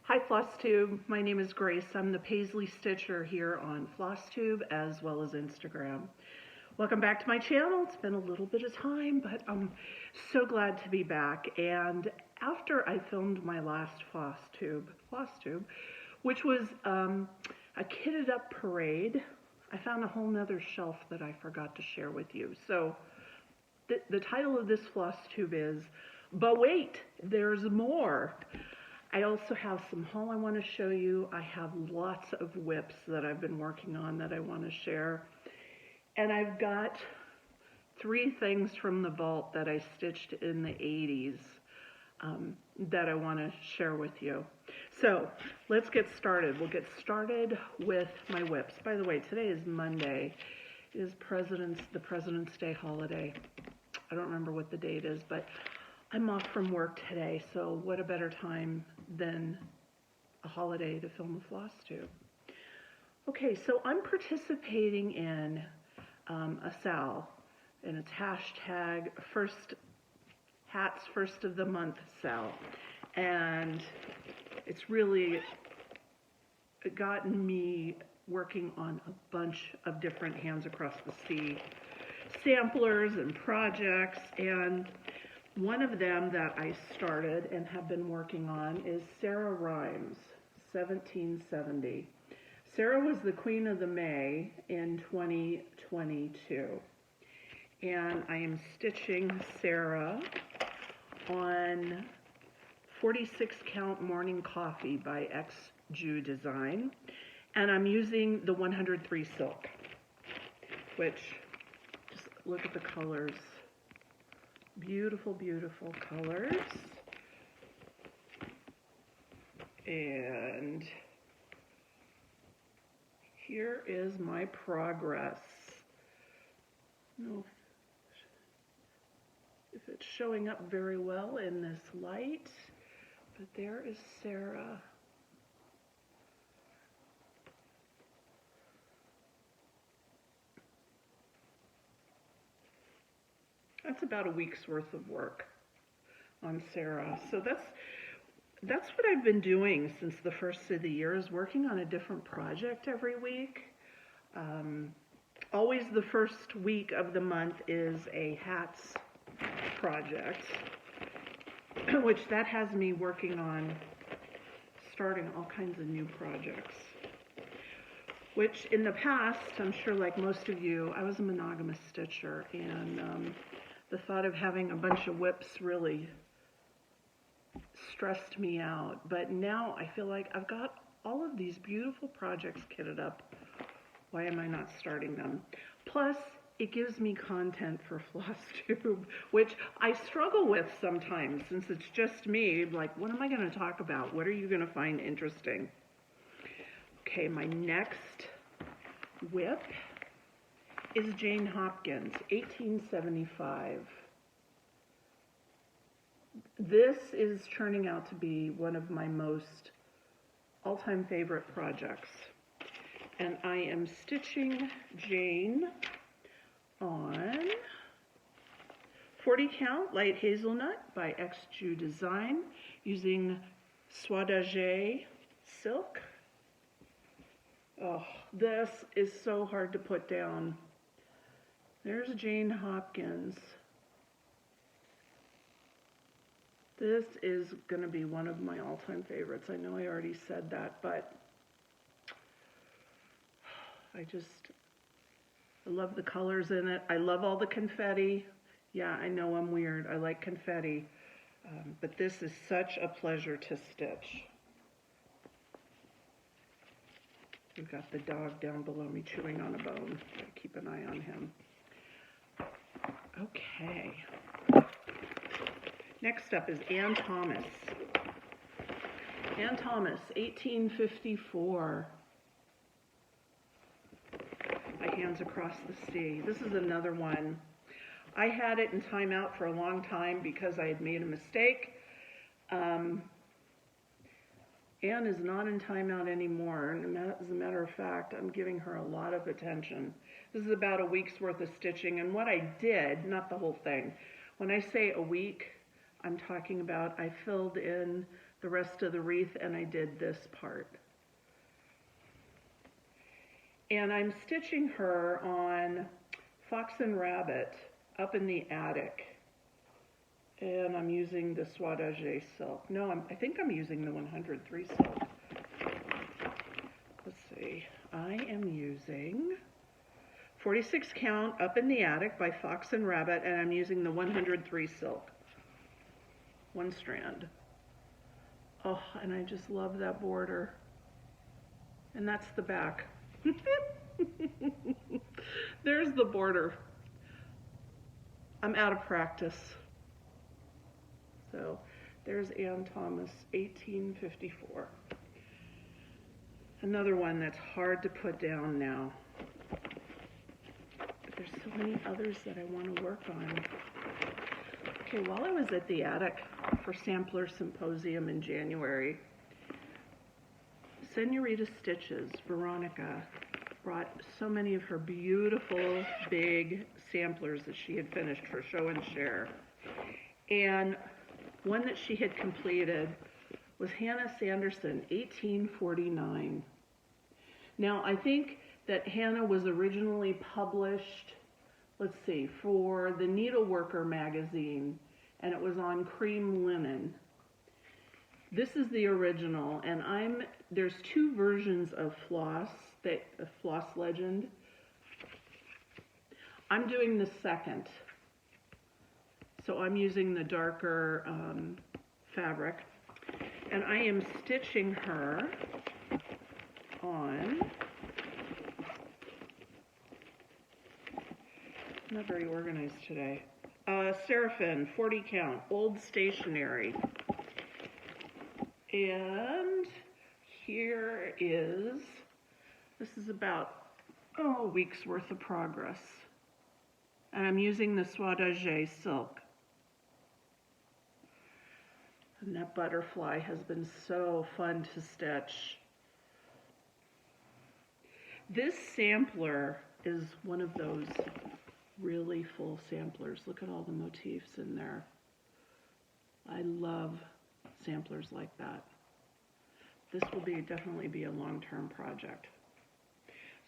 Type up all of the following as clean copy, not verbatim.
Hi Flosstube, my name is Grace. I'm the Paisley Stitcher here on Flosstube as well as Instagram. Welcome back to my channel. It's been a little bit of time, but I'm so glad to be back. And after I filmed my last Flosstube, which was a kitted up parade, I found a whole nother shelf that I forgot to share with you. So the title of this Flosstube is, but wait, there's more. I also have some haul I want to show you. I have lots of whips that I've been working on that I want to share. And I've got 3 things from the vault that I stitched in the 80s that I want to share with you. So let's get started. We'll get started with my whips. By the way, today is Monday. It is the President's Day holiday. I don't remember what the date is, but I'm off from work today, so what a better time than a holiday to film a Flosstube. Okay, so I'm participating in a sale, and it's hashtag hats first of the month sale, and it's really gotten me working on a bunch of different Hands Across the Sea samplers and projects, and one of them that I started and have been working on is Sarah Rhimes, 1770. Sarah was the Queen of the May in 2022. And I am stitching Sarah on 46 count Morning Coffee by X Jew Design. And I'm using the 103 silk, which, just look at the colors. Beautiful, beautiful colors. And here is my progress. I don't know if it's showing up very well in this light, but there is Sarah. That's about a week's worth of work on Sarah. So that's what I've been doing since the first of the year, is working on a different project every week. Always the first week of the month is a hats project, which that has me working on starting all kinds of new projects. Which in the past, I'm sure like most of you, I was a monogamous stitcher, and the thought of having a bunch of whips really stressed me out. But now I feel like I've got all of these beautiful projects kitted up. Why am I not starting them? Plus, it gives me content for Flosstube, which I struggle with sometimes since it's just me. Like, what am I going to talk about? What are you going to find interesting? Okay, my next whip is Jane Hopkins, 1875. This is turning out to be one of my most all-time favorite projects. And I am stitching Jane on 40 count light hazelnut by X Jew Design using Soie d'Agé silk. Oh, this is so hard to put down. There's Jane Hopkins. This is going to be one of my all-time favorites. I know I already said that, but I love the colors in it. I love all the confetti. Yeah, I know I'm weird. I like confetti, but this is such a pleasure to stitch. We've got the dog down below me chewing on a bone. Gotta keep an eye on him. Okay. Next up is Ann Thomas. Ann Thomas, 1854. By Hands Across the Sea. This is another one. I had it in timeout for a long time because I had made a mistake. Ann is not in timeout anymore, and as a matter of fact, I'm giving her a lot of attention. This is about a week's worth of stitching, and what I did, not the whole thing, when I say a week, I'm talking about I filled in the rest of the wreath, and I did this part. And I'm stitching her on Fox and Rabbit up in the attic. And I'm using the Soie silk. No, I think I'm using the 103 silk. Let's see. I am using 46 count up in the attic by Fox and Rabbit, and I'm using the 103 silk. One strand. Oh, and I just love that border. And that's the back. There's the border. I'm out of practice. So there's Ann Thomas, 1854. Another one that's hard to put down now. But there's so many others that I want to work on. Okay, while I was at the attic for Sampler Symposium in January, Senorita Stitches, Veronica, brought so many of her beautiful big samplers that she had finished for show and share. And one that she had completed was Hannah Sanderson, 1849. Now, I think that Hannah was originally published, let's see, for the Needleworker magazine, and it was on cream linen. This is the original, and there's two versions of Floss Legend. I'm doing the second. So I'm using the darker fabric, and I am stitching her on, I'm not very organized today, Seraphim, 40 count, old stationery. And here is, this is about a week's worth of progress. And I'm using the Soie silk. And that butterfly has been so fun to stitch. This sampler is one of those really full samplers. Look at all the motifs in there. I love samplers like that. This will definitely be a long-term project.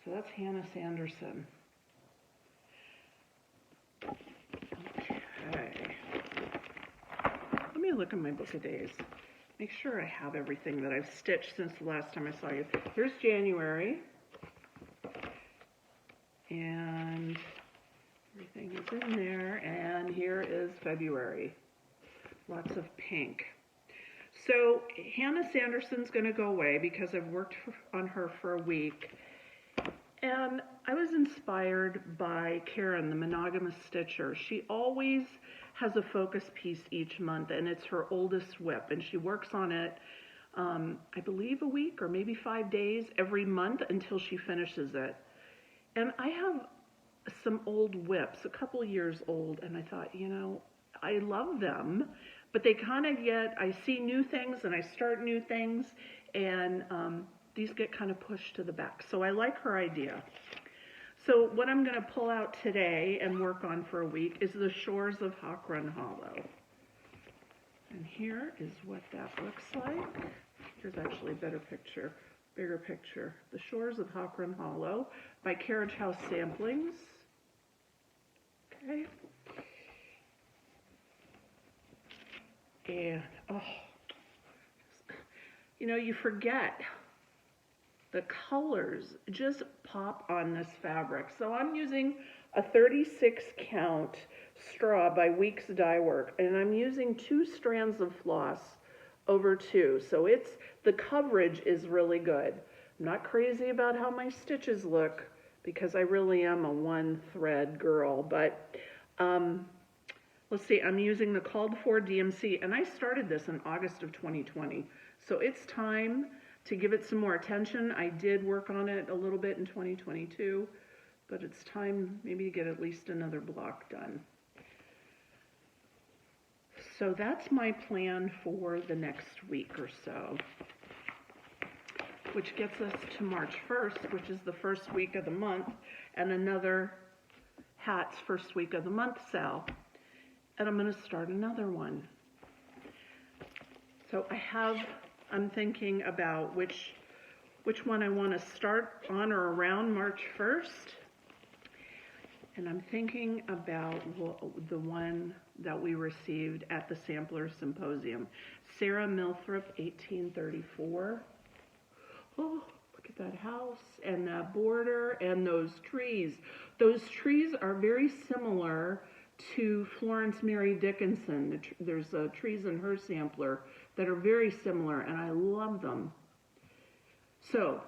So that's Hannah Sanderson. Okay. Let me look at my book of days. Make sure I have everything that I've stitched since the last time I saw you. Here's January. And everything is in there. And here is February. Lots of pink. So Hannah Sanderson's going to go away because I've worked on her for a week. And I was inspired by Karen, the monogamous stitcher. She always has a focus piece each month, and it's her oldest whip. And she works on it, I believe, a week or maybe 5 days every month until she finishes it. And I have some old whips, a couple years old, and I thought, you know, I love them, but they kind of I see new things and I start new things, and these get kind of pushed to the back. So I like her idea. So what I'm going to pull out today and work on for a week is the Shores of Hawk Run Hollow. And here is what that looks like. Here's actually a bigger picture. The Shores of Hawk Run Hollow by Carriage House Samplings. Okay. And, oh, you know, you forget. The colors just pop on this fabric. So I'm using a 36 count straw by Weeks Dye Work, and I'm using 2 strands of floss over 2. So the coverage is really good. I'm not crazy about how my stitches look because I really am a one thread girl, but let's see, I'm using the Called For DMC, and I started this in August of 2020. So it's time to give it some more attention. I did work on it a little bit in 2022, but it's time maybe to get at least another block done. So that's my plan for the next week or so, which gets us to March 1st, which is the first week of the month, and another Hats first week of the month sale. And I'm going to start another one. So I'm thinking about which one I want to start on or around March 1st. And I'm thinking about the one that we received at the Sampler Symposium. Sarah Milthrop, 1834. Oh, look at that house and that border and those trees. Those trees are very similar to Florence Mary Dickinson. There's trees in her sampler that are very similar, and I love them. So,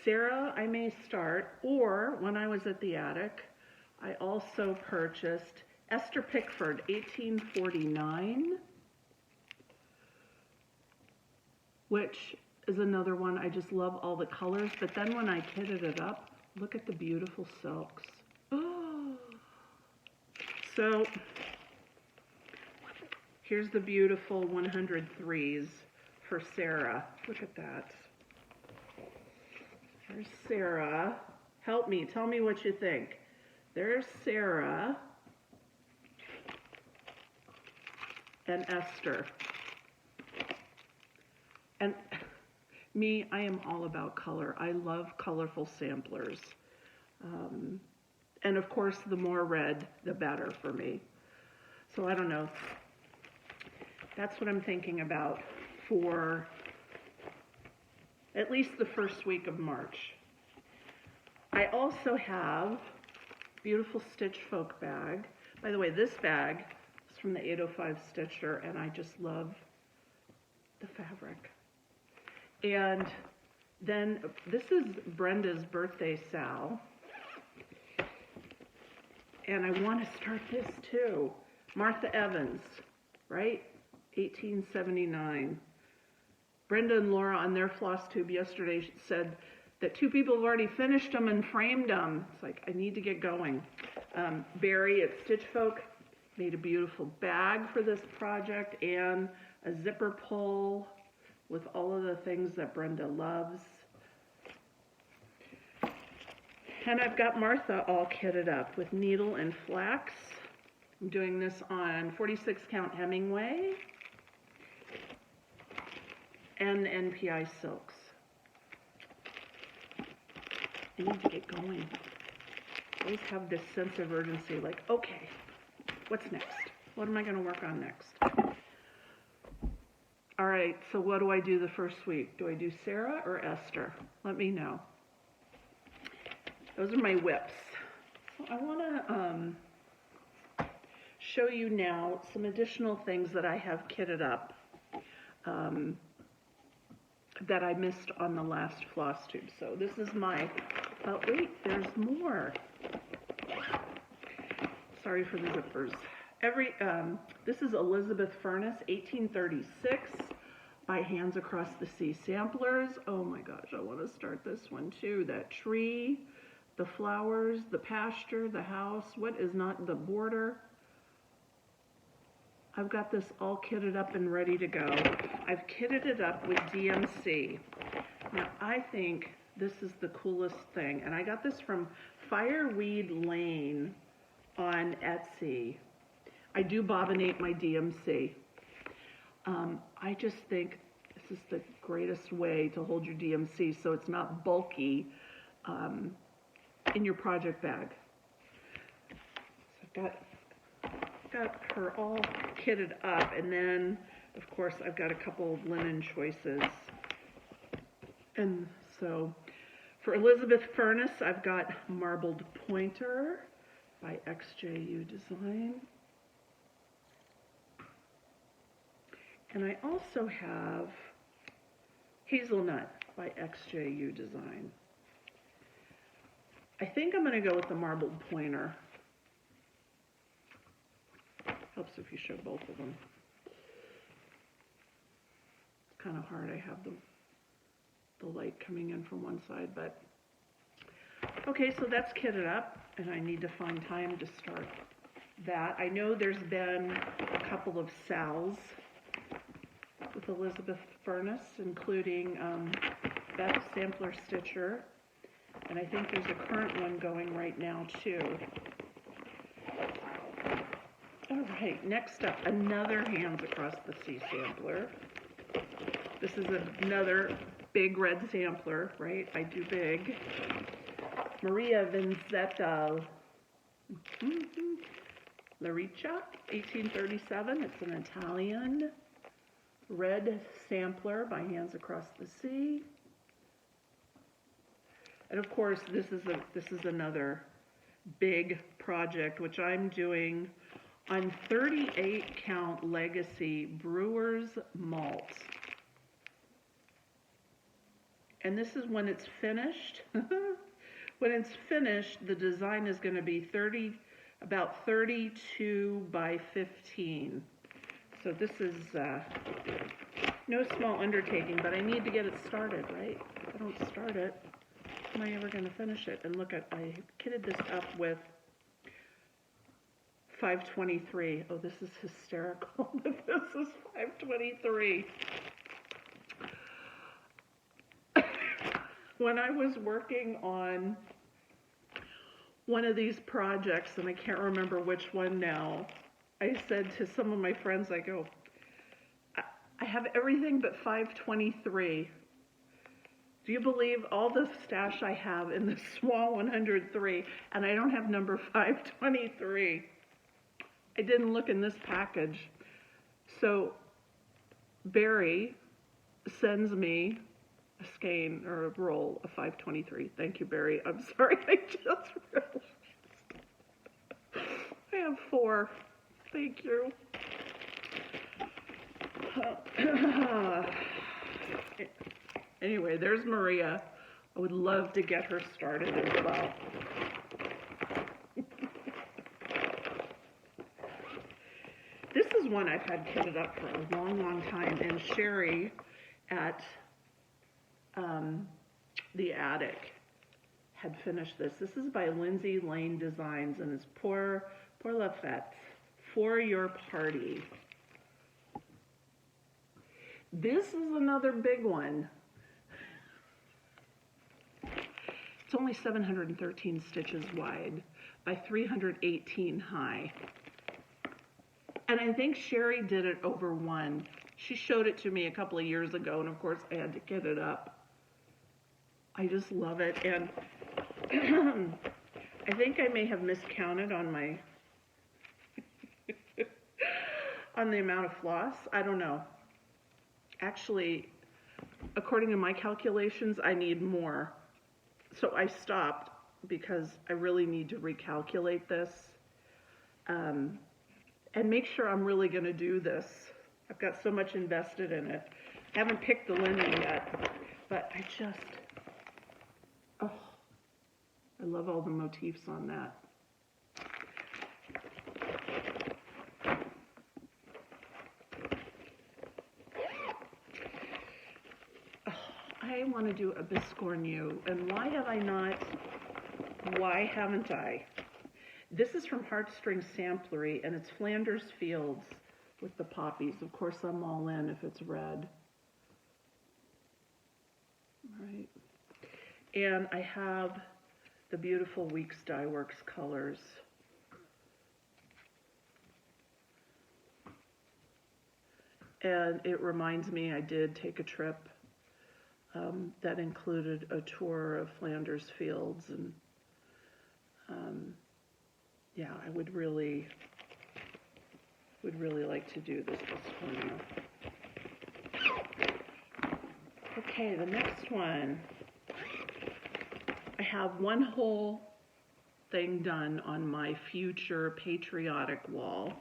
Sarah, I may start, or when I was at the attic, I also purchased Esther Pickford, 1849, which is another one. I just love all the colors, but then when I kitted it up, look at the beautiful silks. Oh. So here's the beautiful 103s for Sarah. Look at that. Here's Sarah. Help me, tell me what you think. There's Sarah and Esther. And me, I am all about color. I love colorful samplers. And of course, the more red, the better for me. So I don't know. That's what I'm thinking about for at least the first week of March. I also have beautiful Stitch Folk bag. By the way, this bag is from the 805 Stitcher, and I just love the fabric. And then this is Brenda's birthday sal. And I want to start this too. Martha Evans, right? 1879. Brenda and Laura on their Flosstube yesterday said that 2 people have already finished them and framed them. It's like, I need to get going. Barry at Stitch Folk made a beautiful bag for this project and a zipper pull with all of the things that Brenda loves. And I've got Martha all kitted up with needle and flax. I'm doing this on 46 count Hemingway and NPI silks. I need to get going. I always have this sense of urgency, like, okay, what's next? What am I going to work on next? All right, so what do I do the first week? Do I do Sarah or Esther? Let me know. Those are my whips. So I want to show you now some additional things that I have kitted up that I missed on the last Flosstube. So this is my, oh wait, there's more. Sorry for the zippers. This is Elizabeth Furness, 1836, by Hands Across the Sea Samplers. Oh my gosh, I want to start this one too. That tree, the flowers, the pasture, the house, what is not the border. I've got this all kitted up and ready to go. I've kitted it up with DMC. Now I think this is the coolest thing, and I got this from Fireweed Lane on Etsy. I do bobbinate my DMC. I just think this is the greatest way to hold your DMC so it's not bulky in your project bag. So I've got her all kitted up, and then of course I've got a couple of linen choices. And so for Elizabeth Furness, I've got Marbled Pointer by XJU Design. And I also have Hazelnut by XJU Design. I think I'm going to go with the Marbled Pointer. Helps if you show both of them. It's kind of hard. I have the light coming in from one side, but okay, so that's kitted up, and I need to find time to start that. I know there's been a couple of sals with Elizabeth Furness, including Beth Sampler Stitcher, and I think there's a current one going right now too. All right, next up, another Hands Across the Sea sampler. This is another big red sampler, right? I do big. Maria Vinzetta Larica, 1837. It's an Italian red sampler by Hands Across the Sea. And of course, this is another big project, which I'm doing on 38 count Legacy Brewer's Malt. And this is when it's finished. When it's finished, the design is going to be about 32 by 15. So this is no small undertaking, but I need to get it started, right? If I don't start it, how am I ever going to finish it? And look, I kitted this up with 523. Oh, this is hysterical. This is 523. When I was working on one of these projects, and I can't remember which one now, I said to some of my friends, I go, I have everything but 523. Do you believe all the stash I have in the small 103, and I don't have number 523? I didn't look in this package. So Barry sends me a skein or a roll of 523. Thank you, Barry. I'm sorry, I just realized. I have 4. Thank you. Anyway, there's Maria. I would love to get her started as well. This is one I've had kitted up for a long, long time, and Sherry at the Attic had finished this. This is by Lindsay Lane Designs, and it's Pour la Fête, for your party. This is another big one. It's only 713 stitches wide by 318 high. And I think Sherry did it over one. She showed it to me a couple of years ago, and of course I had to kit it up. I just love it, and I think I may have miscounted on my on the amount of floss. I don't know. Actually, according to my calculations, I need more. So I stopped because I really need to recalculate this and make sure I'm really going to do this. I've got so much invested in it. I haven't picked the linen yet, but I just, oh, I love all the motifs on that. I want to do a biscornu, and why have I not? Why haven't I? This is from Heartstring Samplery, and it's Flanders Fields with the poppies. Of course, I'm all in if it's red. All right. And I have the beautiful Weeks Dye Works colors. And it reminds me I did take a trip that included a tour of Flanders Fields, and yeah, I would really like to do this one now. Okay, the next one. I have one whole thing done on my future patriotic wall,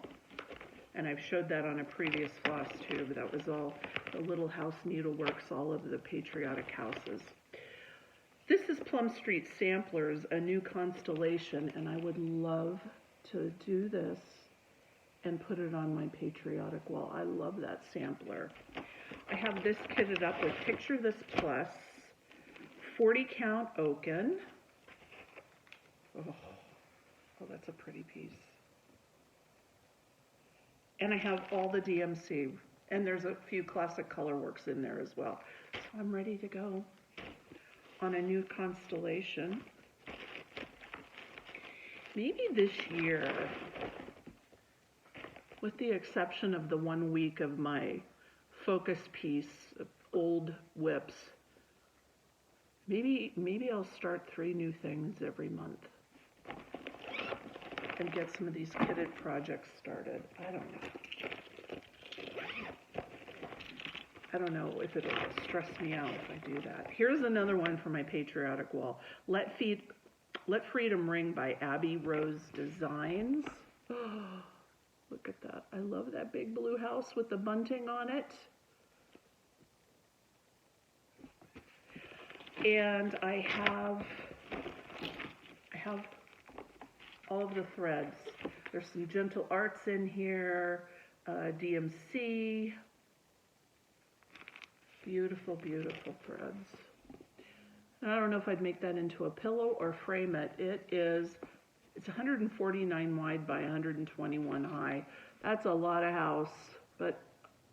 and I've showed that on a previous Flosstube. That was all the Little House Needleworks, all of the patriotic houses. This is Plum Street Samplers, a new constellation, and I would love to do this and put it on my patriotic wall. I love that sampler. I have this kitted up with Picture This Plus, 40 count oaken. Oh, that's a pretty piece. And I have all the DMC, and there's a few classic color works in there as well. So I'm ready to go on a new constellation. Maybe this year, with the exception of the 1 week of my focus piece old whips. Maybe I'll start 3 new things every month and get some of these kitted projects started. I don't know. I don't know if it'll stress me out if I do that. Here's another one for my patriotic wall. Let Freedom Ring by Abby Rose Designs. Oh, look at that. I love that big blue house with the bunting on it. And I have all of the threads. There's some Gentle Arts in here, DMC. Beautiful, beautiful threads. And I don't know if I'd make that into a pillow or frame it. It's 149 wide by 121 high. That's a lot of house, but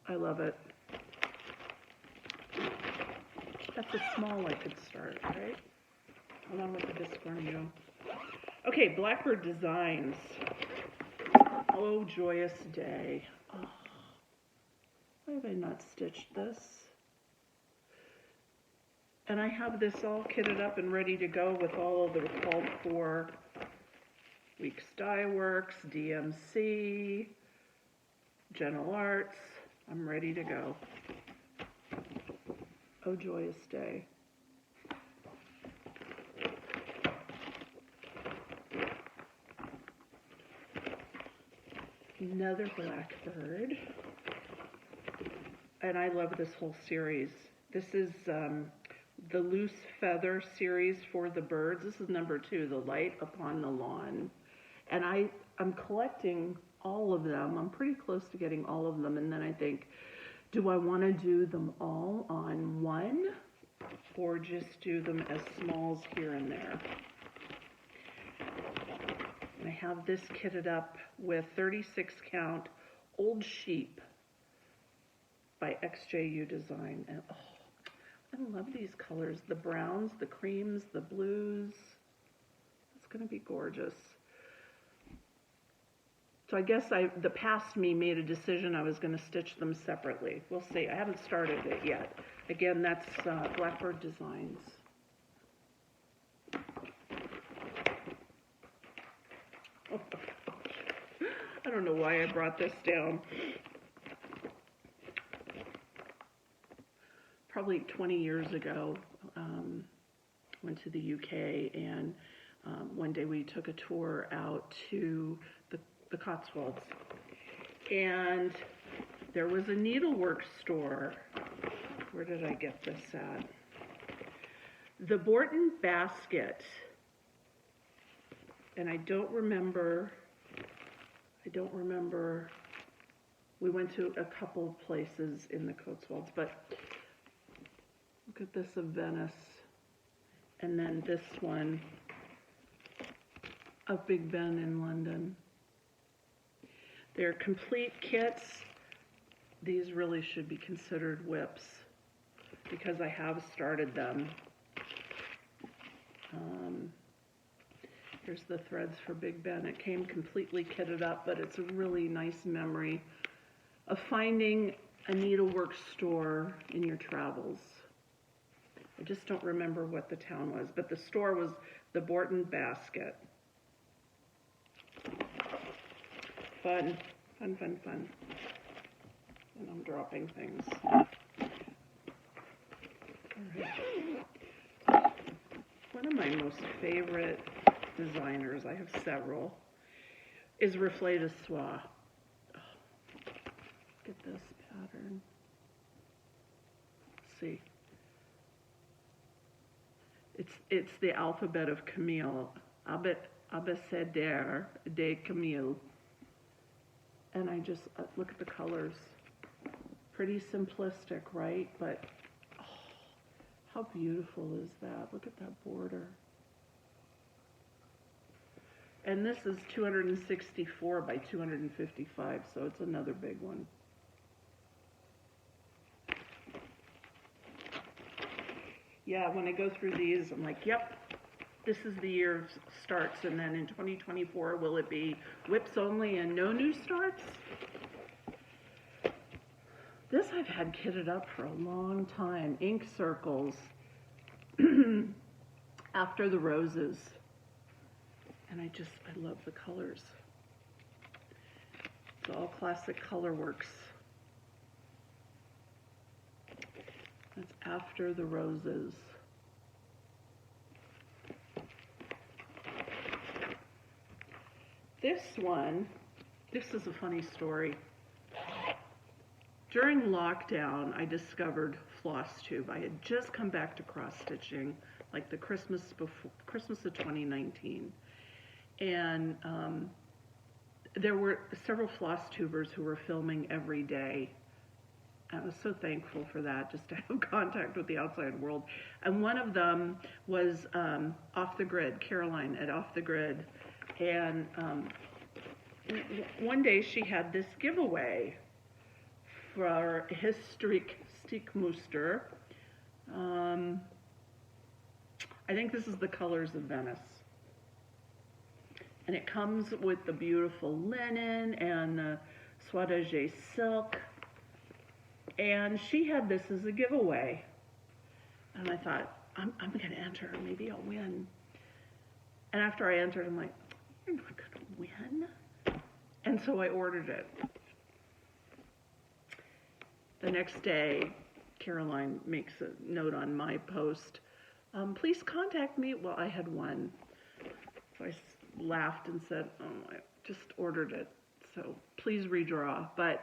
I love it. That's a small I could start, right? Along with the Biscornio. Okay, Blackbird Designs. Oh, joyous day. Oh, why have I not stitched this? And I have this all kitted up and ready to go with all of the called for Weeks Dye Works, DMC, Gentle Arts. I'm ready to go. Oh, joyous day. Another Blackbird. And I love this whole series. This is the Loose Feather series for the birds. This is number 2, The Light Upon the Lawn. And I'm collecting all of them. I'm pretty close to getting all of them. And then I think, do I want to do them all on one or just do them as smalls here and there? And I have this kitted up with 36 count Old Sheep by XJU Design. And oh, I love these colors. The browns, the creams, the blues. It's going to be gorgeous. So I guess the past me made a decision I was going to stitch them separately. We'll see. I haven't started it yet. Again, that's Blackbird Designs. Oh, I don't know why I brought this down. Probably 20 years ago, went to the UK, and one day we took a tour out to the Cotswolds, and there was a needlework store. Where did I get this at? The Borton Basket. And I don't remember, we went to a couple of places in the Cotswolds, but look at this of Venice. And then this one of Big Ben in London. They're complete kits. These really should be considered whips because I have started them. Here's the threads for Big Ben. It came completely kitted up, but it's a really nice memory of finding a needlework store in your travels. I just don't remember what the town was, but the store was the Borton Basket. Fun, fun, fun, fun. And I'm dropping things. All right. One of my most favorite designers, I have several, is Reflet de Soie. Oh, look at this pattern. Let's see. It's the alphabet of Camille. Abecedere de Camille. And I just, look at the colors. Pretty simplistic, right? But, oh, how beautiful is that? Look at that border. And this is 264 by 255, so it's another big one. Yeah, when I go through these, I'm like, yep, this is the year starts, and then in 2024, will it be whips only and no new starts? This I've had kitted up for a long time. Ink circles. After the Roses. And I love the colors. It's all classic colorworks. That's After the Roses. This one, this is a funny story. During lockdown, I discovered Flosstube. I had just come back to cross-stitching, like the Christmas of 2019. And there were several Flosstubers who were filming every day. I was so thankful for that, just to have contact with the outside world. And one of them was Off the Grid, Caroline at Off the Grid. And one day she had this giveaway for Historic Stickmuster. I think this is the Colors of Venice. And it comes with the beautiful linen and the soie silk. And she had this as a giveaway. And I thought, I'm going to enter. Maybe I'll win. And after I entered, I'm like, I'm not going to win. And so I ordered it. The next day, Caroline makes a note on my post. Please contact me. Well, I had won. So I laughed and said, oh, I just ordered it. So please redraw. But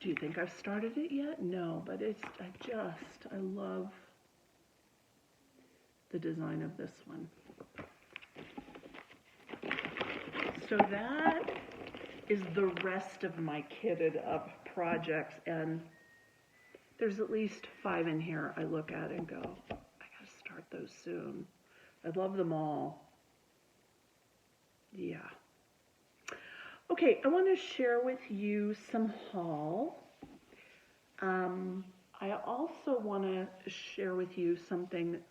do you think I've started it yet? No, but I love the design of this one. So that is the rest of my kitted up projects, and there's at least 5 in here I look at and go, I gotta start those soon. I love them all. Yeah. Okay, I want to share with you some haul. I also want to share with you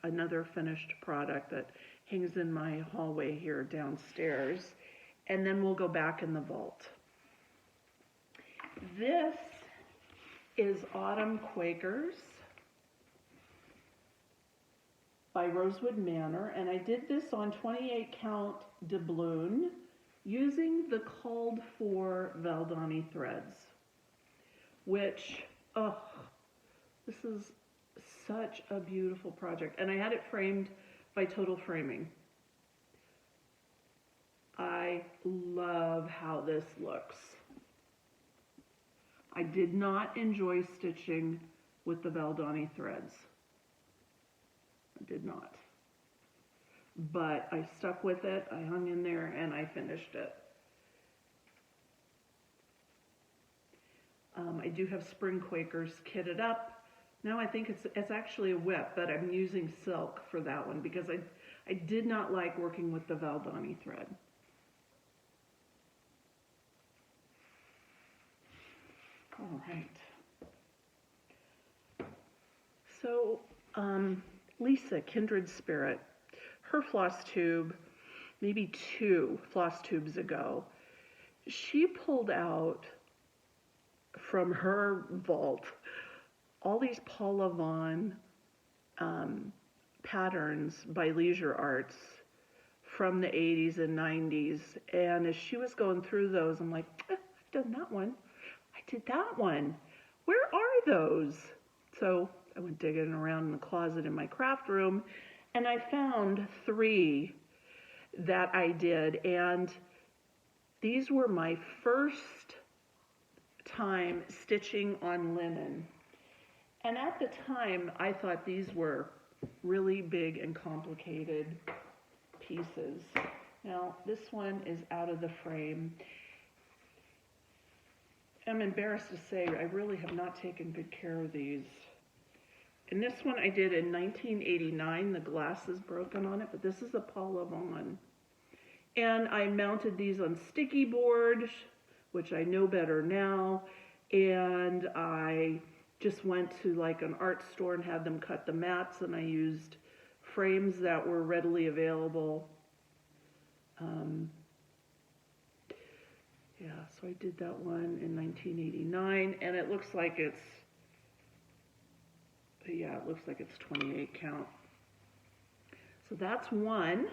another finished product that hangs in my hallway here downstairs, and then we'll go back in the vault. This is Autumn Quakers by Rosewood Manor, and I did this on 28 count doubloon using the called for Valdani threads, which, this is such a beautiful project. And I had it framed by Total Framing. I love how this looks. I did not enjoy stitching with the Valdani threads. I did not. But I stuck with it, I hung in there, and I finished it. I do have Spring Quakers kitted up. Now I think it's actually a whip, but I'm using silk for that one because I did not like working with the Valdani thread. All right. So Lisa, Kindred Spirit, her Flosstube, maybe 2 Flosstubes ago, she pulled out from her vault all these Paula Vaughn patterns by Leisure Arts from the 80s and 90s. And as she was going through those, I'm like, I've done that one. I did that one. Where are those? So I went digging around in the closet in my craft room, and I found 3 that I did. And these were my first time stitching on linen. And at the time, I thought these were really big and complicated pieces. Now, this one is out of the frame. I'm embarrassed to say I really have not taken good care of these. And this one I did in 1989. The glass is broken on it, but this is a Paula Vaughn. And I mounted these on sticky board, which I know better now. And I just went to like an art store and had them cut the mats, and I used frames that were readily available. Yeah, so I did that one in 1989, and it looks like it's, yeah, it looks like it's 28 count. So that's one.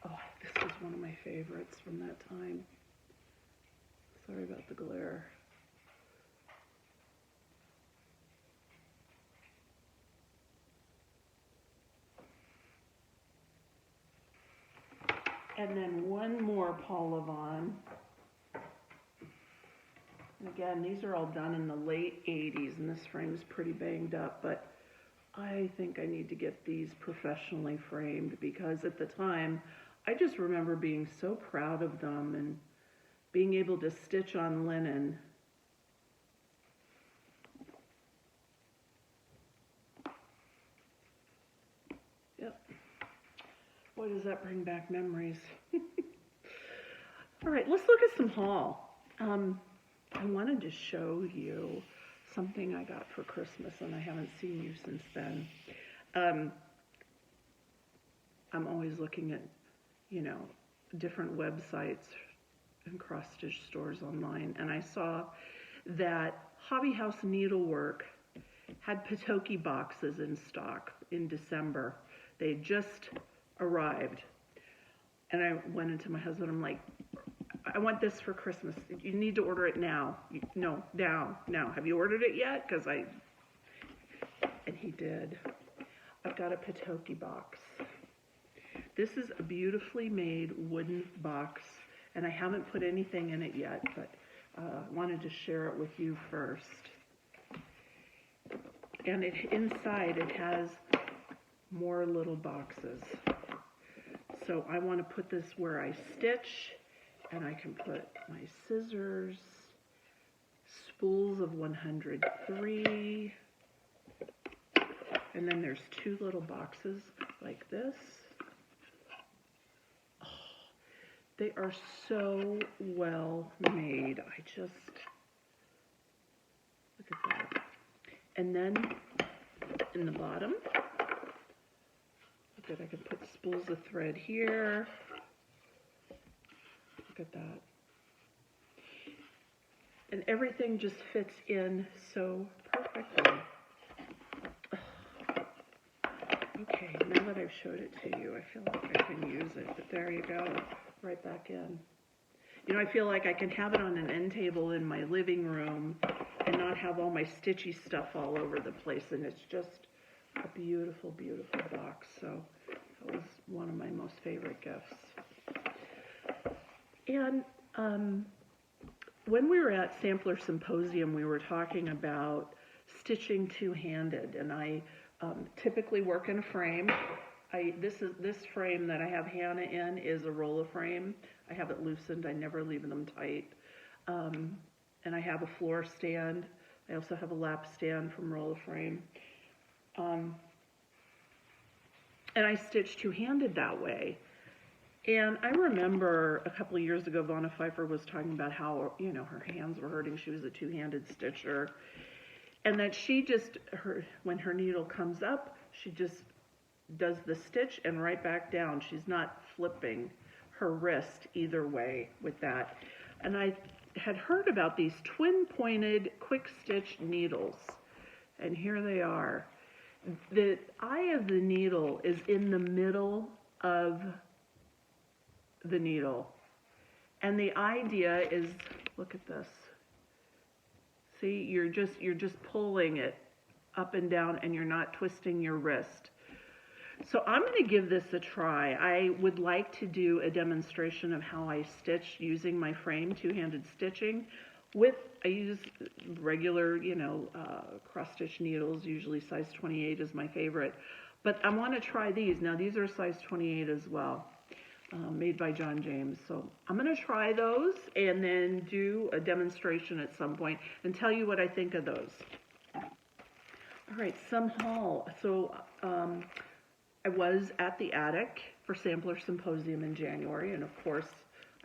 Oh, this is one of my favorites from that time. Sorry about the glare. And then one more Paul Levon. And again, these are all done in the late 80s, and this frame's pretty banged up, but I think I need to get these professionally framed because at the time, I just remember being so proud of them and being able to stitch on linen. Yep. Boy, does that bring back memories. All right, let's look at some haul. I wanted to show you something I got for Christmas, and I haven't seen you since then. I'm always looking at, you know, different websites and cross-stitch stores online, and I saw that Hobby House Needlework had Patoki boxes in stock in December. They just arrived, and I went into my husband, I'm like, I want this for Christmas. You need to order it now. No, now. Have you ordered it yet? And he did. I've got a Patoki box. This is a beautifully made wooden box, and I haven't put anything in it yet, but wanted to share it with you first. And inside it has more little boxes. So I want to put this where I stitch, and I can put my scissors, spools of 103, and then there's two little boxes like this. Oh, they are so well made. I just, look at that. And then in the bottom, look at, I can put spools of thread here. Look at that. And everything just fits in so perfectly. Okay, now that I've showed it to you, I feel like I can use it. But there you go, right back in. You know, I feel like I can have it on an end table in my living room and not have all my stitchy stuff all over the place. And it's just a beautiful, beautiful box. So that was one of my most favorite gifts. And when we were at Sampler Symposium, we were talking about stitching two-handed, and I typically work in a frame. This frame that I have Hannah in is a roller frame. I have it loosened. I never leave them tight. And I have a floor stand. I also have a lap stand from roller frame. And I stitch two-handed that way. And I remember a couple of years ago, Vonna Pfeiffer was talking about how, you know, her hands were hurting. She was a two-handed stitcher. And that she just, when her needle comes up, she just does the stitch and right back down. She's not flipping her wrist either way with that. And I had heard about these twin-pointed quick stitch needles. And here they are. The eye of the needle is in the middle of the needle. And the idea is, look at this. See, you're just pulling it up and down and you're not twisting your wrist. So I'm going to give this a try. I would like to do a demonstration of how I stitch using my frame, two-handed stitching. I use regular, you know, cross-stitch needles, usually size 28 is my favorite. But I want to try these. Now these are size 28 as well. Made by John James. So I'm going to try those and then do a demonstration at some point and tell you what I think of those. All right, some haul. So I was at the attic for Sampler Symposium in January, and of course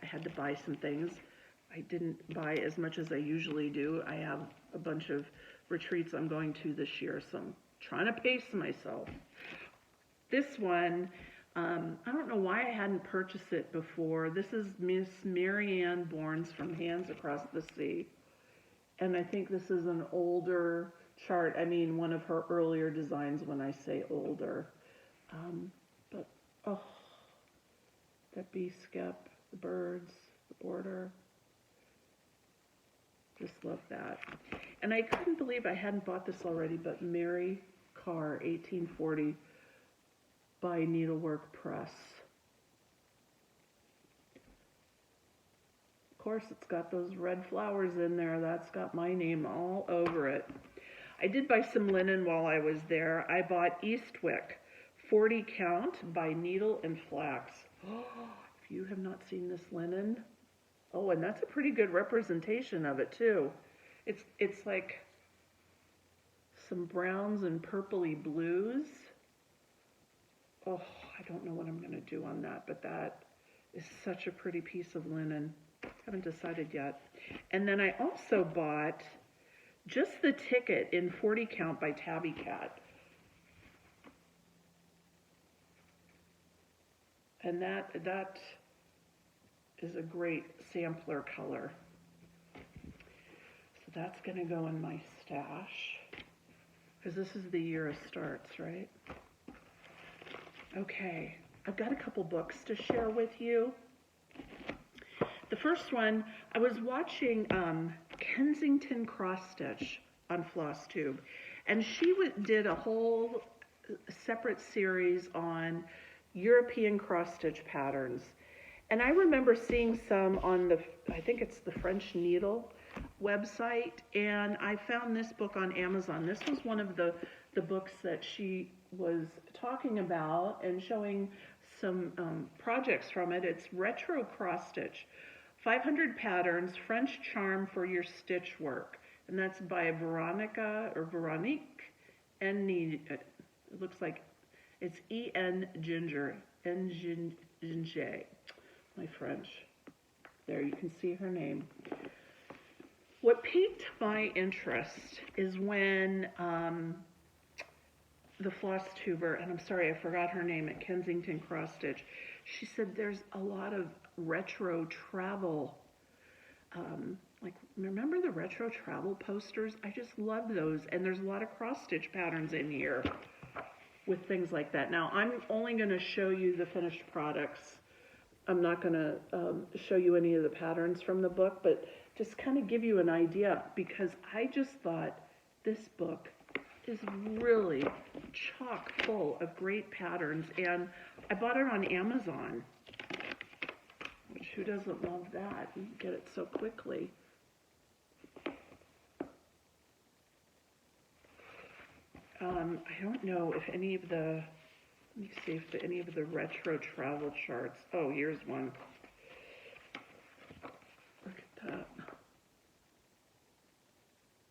I had to buy some things. I didn't buy as much as I usually do. I have a bunch of retreats I'm going to this year, some trying to pace myself. This one, I don't know why I hadn't purchased it before. This is Miss Marianne Bourne's from Hands Across the Sea. And I think this is an older chart. I mean, one of her earlier designs when I say older. But, oh, that bee skep, the birds, the border. Just love that. And I couldn't believe I hadn't bought this already, but Mary Carr, 1840, by Needlework Press. Of course, it's got those red flowers in there. That's got my name all over it. I did buy some linen while I was there. I bought Eastwick, 40 count by Needle and Flax. Oh, if you have not seen this linen, oh, and that's a pretty good representation of it too. It's like some browns and purpley blues. Oh, I don't know what I'm going to do on that, but that is such a pretty piece of linen. Haven't decided yet. And then I also bought just the ticket in 40 count by Tabby Cat. And that is a great sampler color. So that's going to go in my stash, because this is the year of starts, right? Okay, I've got a couple books to share with you. The first one, I was watching Kensington Cross Stitch on Flosstube, and she did a whole separate series on European cross stitch patterns. And I remember seeing some on I think it's the French Needle website, and I found this book on Amazon. This was one of the books that she was talking about and showing some projects from it. It's Retro Cross Stitch, 500 Patterns, French Charm for Your Stitch Work. And that's by Veronique N. It looks like it's E.N. Ginger, N-Ginger, my French. There, you can see her name. What piqued my interest is when the Flosstuber, and I'm sorry, I forgot her name, at Kensington Cross Stitch, she said there's a lot of retro travel, like, remember the retro travel posters? I just love those, and there's a lot of cross stitch patterns in here with things like that. Now, I'm only going to show you the finished products. I'm not going to show you any of the patterns from the book, but just kind of give you an idea, because I just thought this book is really chock full of great patterns, and I bought it on Amazon, which who doesn't love that? You get it so quickly. I don't know if any of the, let me see if any of the retro travel charts, oh, here's one. Look at that.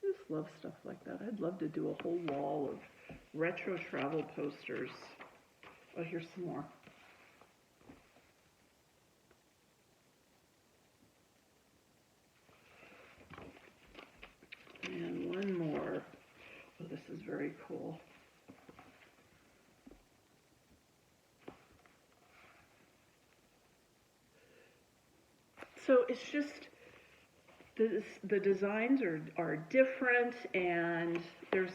I just love stuff like that. I'd love to do a whole wall of retro travel posters. Oh, here's some more. And one more. Oh, this is very cool. So it's just, the designs are different, and there's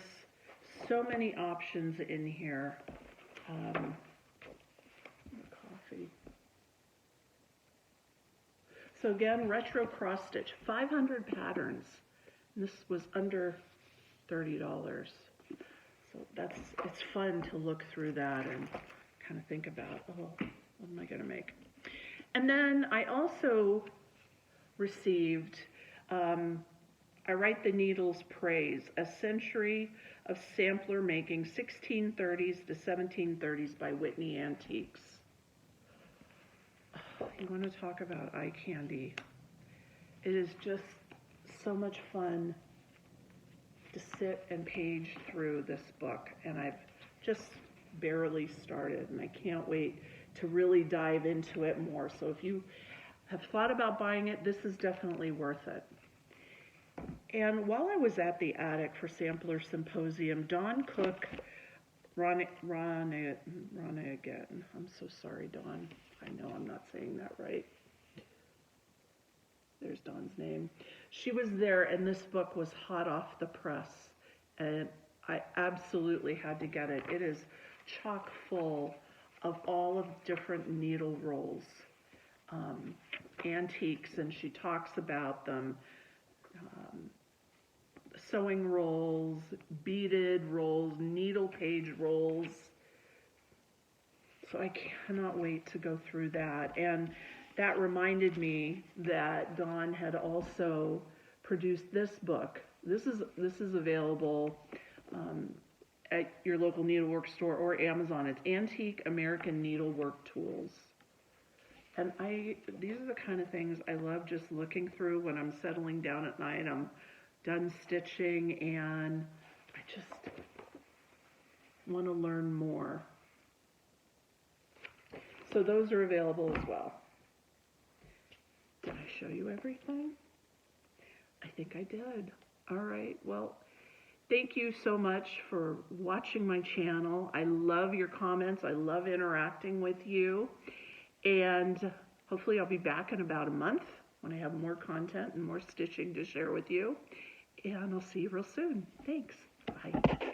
so many options in here. Coffee. So again, retro cross stitch, 500 patterns. And this was under $30. So it's fun to look through that and kind of think about, oh, what am I going to make? And then I also received I Write the Needle's Praise, A Century of Sampler Making, 1630s to 1730s by Whitney Antiques. Oh, you want to talk about eye candy. It is just so much fun to sit and page through this book, and I've just barely started, and I can't wait to really dive into it more. So if you have thought about buying it, this is definitely worth it. And while I was at the attic for Sampler Symposium, Dawn Cook, Ronigan, I'm so sorry, Dawn. I know I'm not saying that right. There's Dawn's name. She was there, and this book was hot off the press, and I absolutely had to get it. It is chock full of all of different needle rolls, antiques, and she talks about them. Sewing rolls, beaded rolls, needle page rolls. So I cannot wait to go through that. And that reminded me that Dawn had also produced this book. This is available at your local needlework store or Amazon. It's Antique American Needlework Tools. And these are the kind of things I love just looking through when I'm settling down at night. I'm done stitching and I just want to learn more. So those are available as well. Did I show you everything? I think I did. All right, well, thank you so much for watching my channel. I love your comments. I love interacting with you. And hopefully I'll be back in about a month when I have more content and more stitching to share with you. And I'll see you real soon. Thanks. Bye.